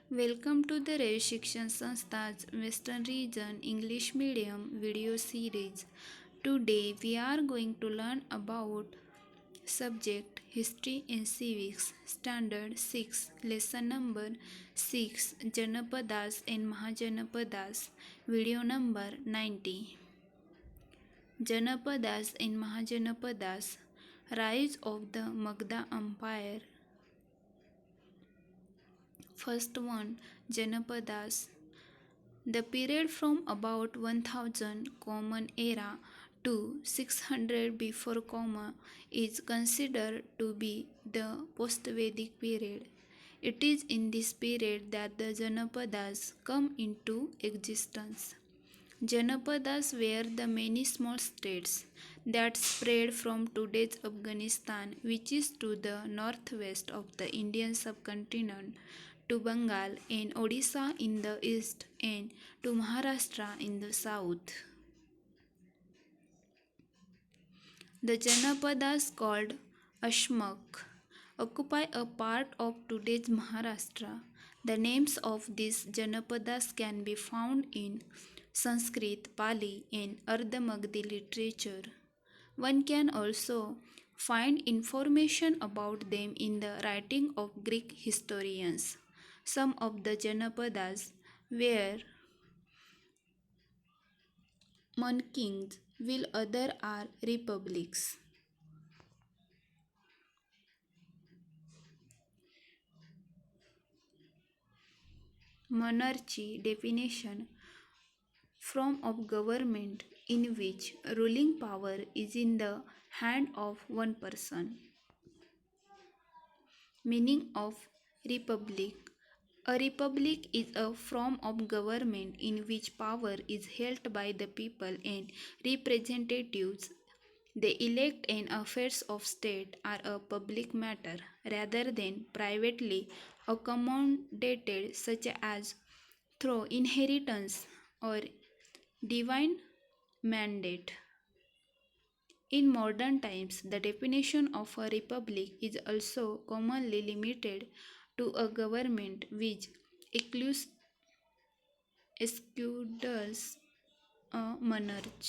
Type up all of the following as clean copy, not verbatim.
Welcome to the Ravi Shikshan Sanstha's Western Region English Medium video series. Today we are going to learn about subject History and Civics Standard 6 lesson number 6 Janapadas and Mahajanapadas video number 90. Janapadas and Mahajanapadas Rise of the Magadha Empire. First one, Janapadas. The period from about 1000 Common Era to 600 before comma is considered to be the post-Vedic period. It is in this period that the Janapadas come into existence. Janapadas were the many small states that spread from today's Afghanistan, which is to the northwest of the Indian subcontinent, to Bengal and Odisha in the east, and to Maharashtra in the south. The Janapadas called Ashmak occupy a part of today's Maharashtra. The names of these Janapadas can be found in Sanskrit, Pali, and Ardha Magadhi literature. One can also find information about them in the writing of Greek historians. Some of the Janapadas were monarchies, while others are republics. Monarchy definition form of government in which ruling power is in the hand of one person. Meaning of republic. A republic is a form of government in which power is held by the people and representatives they elect, and affairs of state are a public matter rather than privately accommodated, such as through inheritance or divine mandate. In modern times, the definition of a republic is also commonly limited to a government which excludes a monarch.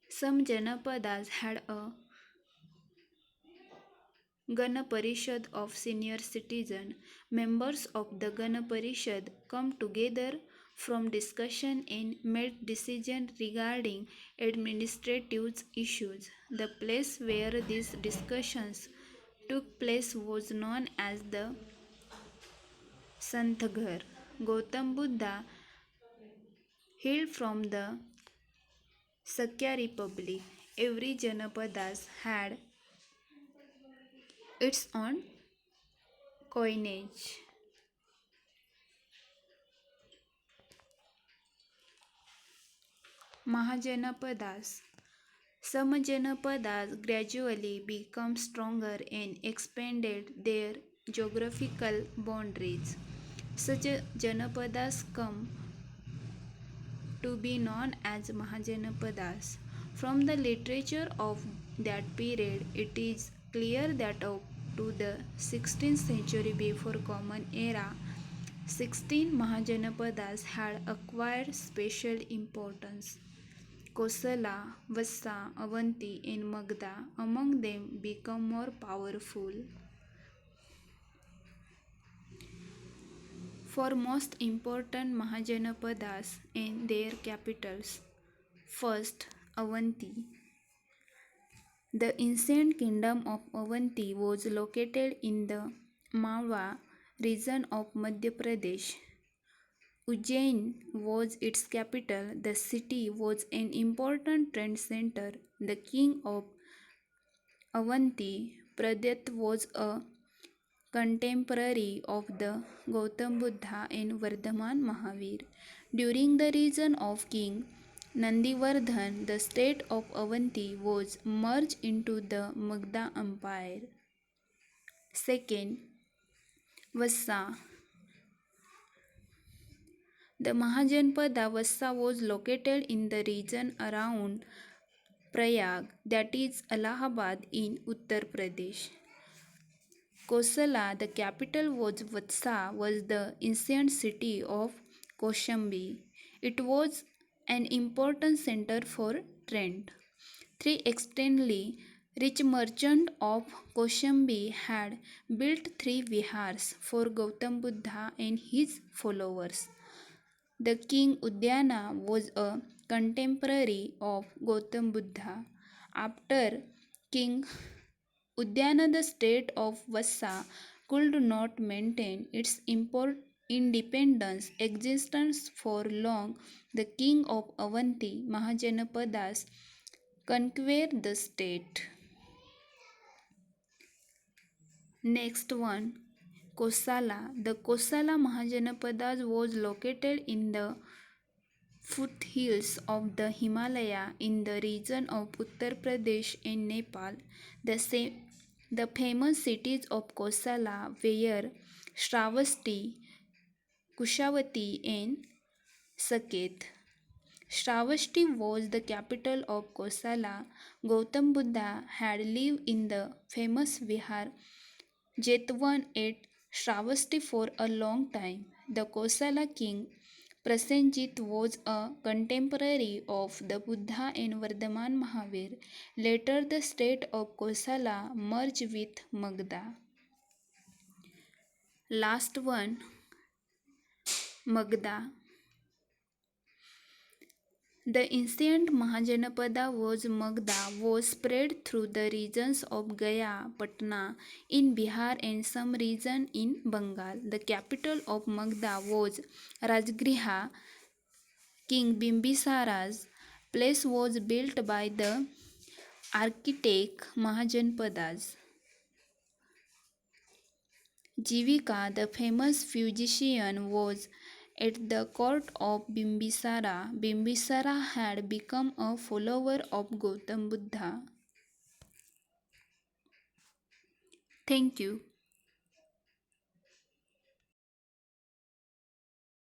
Some Janapadas had a Gana Parishad of senior citizen. Members of the Gana Parishad come together from discussion and made decisions regarding administrative issues. The place where these discussions took place was known as the Santghar. Gautam Buddha hailed from the Sakya Republic. Every Janapadas had its own coinage. Mahajanapadas. Some Janapadas gradually become stronger and expanded their geographical boundaries. Such Janapadas come to be known as Mahajanapadas. From the literature of that period, it is clear that up to the 16th century before Common Era, 16 Mahajanapadas had acquired special importance. Kosala, Vassa, Avanti, and Magadha among them become more powerful. For most important Mahajanapadas and their capitals. First, Avanti. The ancient kingdom of Avanti was located in the Malwa region of Madhya Pradesh. Ujjain was its capital. The city was an important trade center. The king of Avanti, Pradyat, was a contemporary of the Gautam Buddha and Vardhaman Mahavir. During the reign of King Nandivardhan, the state of Avanti was merged into the Magadha Empire. Second, Vassa. The Mahajanpada Vassa was located in the region around Prayag, that is Allahabad in Uttar Pradesh. Kosala, the capital was Vatsa, was the ancient city of Koshambi. It was an important center for trade. Three extremely rich merchants of Koshambi had built three vihars for Gautam Buddha and his followers. The king Udyana was a contemporary of Gautam Buddha. After King Udyana, the state of Vassa could not maintain its independence existence for long. The king of Avanti, Mahajanapadas, conquered the state. Next one, Kosala. The Kosala Mahajanapadas was located in the foothills of the Himalaya in the region of Uttar Pradesh and Nepal. The famous cities of Kosala were Shravasti, Kushavati, and Saket. Shravasti was the capital of Kosala. Gautam Buddha had lived in the famous Vihar Jetwan at Shravasti for a long time. The Kosala king Prasenjit was a contemporary of the Buddha and Vardhaman Mahavir. Later, the state of Kosala merged with Magda. Last one, Magda. The ancient Mahajanapada was Magda was spread through the regions of Gaya, Patna in Bihar and some region in Bengal. The capital of Magda was Rajgriha. King Bimbisara's place was built by the architect Mahajanpadas. Jivika, the famous physician, was at the court of Bimbisara. Bimbisara had become a follower of Gautam Buddha. Thank you.